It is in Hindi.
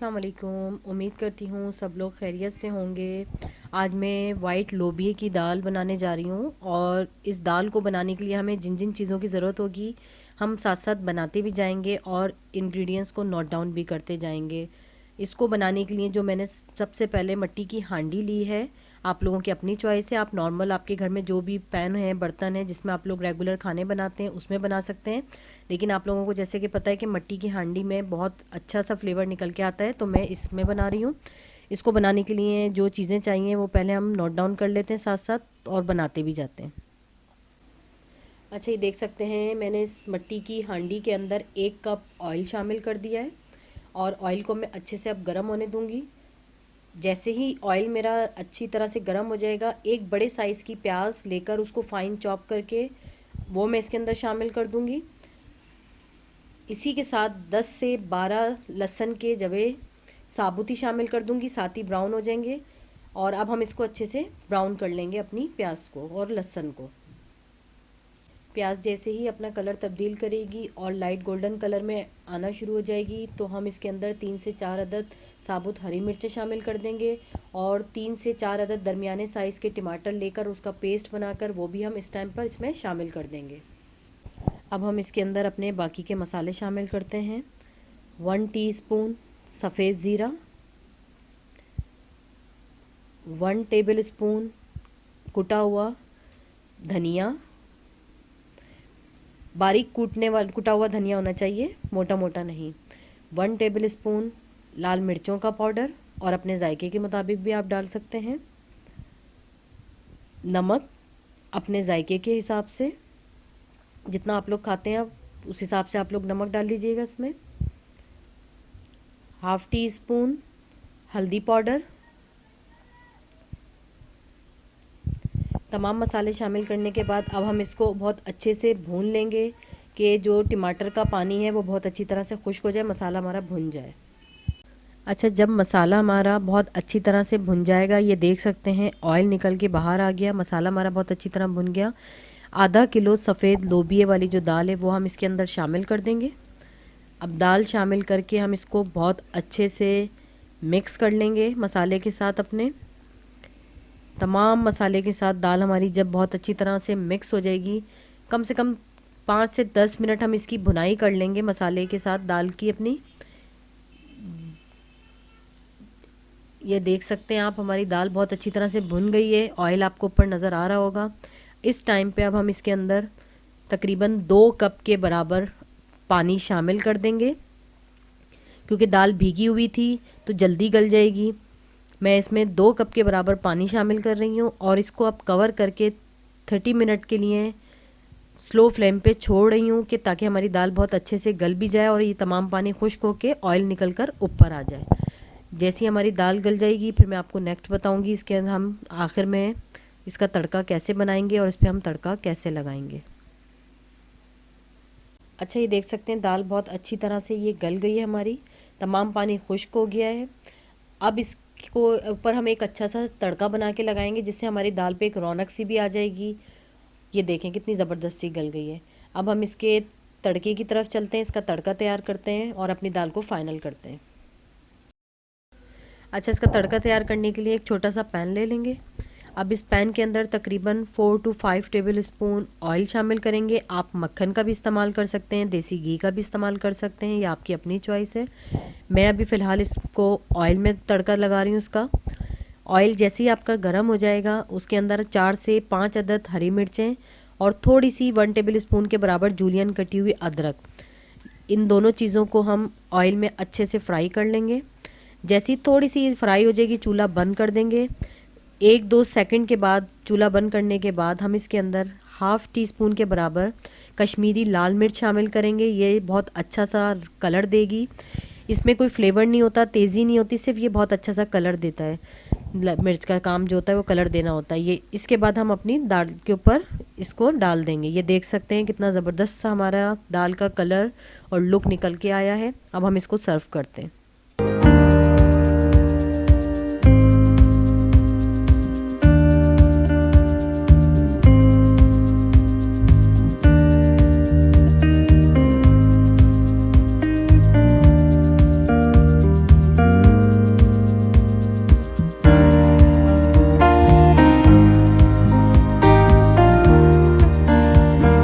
अस्सलाम वालेकुम। उम्मीद करती हूँ सब लोग खैरियत से होंगे। आज मैं वाइट लोबिया की दाल बनाने जा रही हूँ और इस दाल को बनाने के लिए हमें जिन जिन चीज़ों की ज़रूरत होगी हम साथ साथ बनाते भी जाएंगे और इंग्रेडिएंट्स को नोट डाउन भी करते जाएंगे। इसको बनाने के लिए जो मैंने सबसे पहले मिट्टी की हांडी ली है, आप लोगों की अपनी चॉइस है। आप नॉर्मल आपके घर में जो भी पैन है, बर्तन है जिसमें आप लोग रेगुलर खाने बनाते हैं उसमें बना सकते हैं। लेकिन आप लोगों को जैसे कि पता है कि मिट्टी की हांडी में बहुत अच्छा सा फ्लेवर निकल के आता है, तो मैं इसमें बना रही हूँ। इसको बनाने के लिए जो चीज़ें चाहिए वो पहले हम नोट डाउन कर लेते हैं साथ साथ और बनाते भी जाते हैं। अच्छा, ये देख सकते हैं मैंने इस मिट्टी की हांडी के अंदर 1 कप ऑयल शामिल कर दिया है और ऑयल को मैं अच्छे से अब गर्म होने दूंगी। जैसे ही ऑयल मेरा अच्छी तरह से गर्म हो जाएगा, एक बड़े साइज़ की प्याज लेकर उसको फाइन चॉप करके वो मैं इसके अंदर शामिल कर दूंगी। इसी के साथ 10 से 12 लहसुन के जवे साबुत ही शामिल कर दूंगी, साथ ही ब्राउन हो जाएंगे। और अब हम इसको अच्छे से ब्राउन कर लेंगे अपनी प्याज को और लहसुन को। प्याज जैसे ही अपना कलर तब्दील करेगी और लाइट गोल्डन कलर में आना शुरू हो जाएगी तो हम इसके अंदर 3 से 4 अदद साबुत हरी मिर्चें शामिल कर देंगे और 3 से 4 अदद दरमियाने साइज़ के टमाटर लेकर उसका पेस्ट बनाकर वो भी हम इस टाइम पर इसमें शामिल कर देंगे। अब हम इसके अंदर अपने बाकी के मसाले शामिल करते हैं। 1 टीस्पून सफ़ेद ज़ीरा, 1 टेबल स्पून कुटा हुआ धनिया, बारीक कुटा हुआ धनिया होना चाहिए, मोटा मोटा नहीं। 1 टेबल स्पून लाल मिर्चों का पाउडर और अपने जायके के मुताबिक भी आप डाल सकते हैं। नमक अपने जायके के हिसाब से, जितना आप लोग खाते हैं उस हिसाब से आप लोग नमक डाल लीजिएगा इसमें। 1/2 टीस्पून हल्दी पाउडर। तमाम मसाले शामिल करने के बाद अब हम इसको बहुत अच्छे से भून लेंगे कि जो टमाटर का पानी है वो बहुत अच्छी तरह से खुश्क हो जाए, मसाला हमारा भुन जाए। अच्छा, जब मसाला हमारा बहुत अच्छी तरह से भुन जाएगा, ये देख सकते हैं ऑयल निकल के बाहर आ गया, मसाला हमारा बहुत अच्छी तरह भुन गया। आधा किलो सफ़ेद लोबिया वाली जो दाल है वो हम इसके अंदर शामिल कर देंगे। अब दाल शामिल करके हम इसको बहुत अच्छे से मिक्स कर लेंगे मसाले के साथ। अपने तमाम मसाले के साथ दाल हमारी जब बहुत अच्छी तरह से मिक्स हो जाएगी, कम से कम 5 से 10 मिनट हम इसकी भुनाई कर लेंगे मसाले के साथ दाल की अपनी। ये देख सकते हैं आप हमारी दाल बहुत अच्छी तरह से भुन गई है, ऑयल आपको ऊपर नज़र आ रहा होगा। इस टाइम पे अब हम इसके अंदर तकरीबन 2 कप के बराबर पानी शामिल कर देंगे, क्योंकि दाल भीगी हुई थी तो जल्दी गल जाएगी। मैं इसमें 2 कप के बराबर पानी शामिल कर रही हूँ और इसको अब कवर करके 30 मिनट के लिए स्लो फ्लेम पे छोड़ रही हूँ कि ताकि हमारी दाल बहुत अच्छे से गल भी जाए और ये तमाम पानी खुश्क होके ऑयल निकल कर ऊपर आ जाए। जैसी हमारी दाल गल जाएगी फिर मैं आपको नेक्स्ट बताऊँगी इसके अंदर हम आखिर में इसका तड़का कैसे बनाएंगे और इस पर हम तड़का कैसे लगाएंगे। अच्छा, ये देख सकते हैं दाल बहुत अच्छी तरह से ये गल गई है हमारी, तमाम पानी खुश्क हो गया है। अब इसको ऊपर हम एक अच्छा सा तड़का बना के लगाएंगे जिससे हमारी दाल पे एक रौनक सी भी आ जाएगी। ये देखें कितनी ज़बरदस्त सी गल गई है। अब हम इसके तड़के की तरफ चलते हैं, इसका तड़का तैयार करते हैं और अपनी दाल को फाइनल करते हैं। अच्छा, इसका तड़का तैयार करने के लिए एक छोटा सा पैन ले लेंगे। अब इस पैन के अंदर तकरीबन 4 to 5 टेबल स्पून ऑयल शामिल करेंगे। आप मक्खन का भी इस्तेमाल कर सकते हैं, देसी घी का भी इस्तेमाल कर सकते हैं, ये आपकी अपनी चॉइस है। मैं अभी फ़िलहाल इसको ऑयल में तड़का लगा रही हूँ इसका। ऑयल जैसे ही आपका गर्म हो जाएगा उसके अंदर 4 से 5 अदद हरी मिर्चें और थोड़ी सी 1 टेबल स्पून के बराबर जूलियन कटी हुई अदरक, इन दोनों चीज़ों को हम ऑयल में अच्छे से फ्राई कर लेंगे। जैसी थोड़ी सी फ्राई हो जाएगी चूल्हा बंद कर देंगे। 1-2 सेकंड के बाद चूल्हा बंद करने के बाद हम इसके अंदर 1/2 टीस्पून के बराबर कश्मीरी लाल मिर्च शामिल करेंगे। ये बहुत अच्छा सा कलर देगी, इसमें कोई फ्लेवर नहीं होता, तेज़ी नहीं होती, सिर्फ ये बहुत अच्छा सा कलर देता है। मिर्च का काम जो होता है वो कलर देना होता है। ये इसके बाद हम अपनी दाल के ऊपर इसको डाल देंगे। ये देख सकते हैं कितना ज़बरदस्त सा हमारा दाल का कलर और लुक निकल के आया है। अब हम इसको सर्व करते हैं।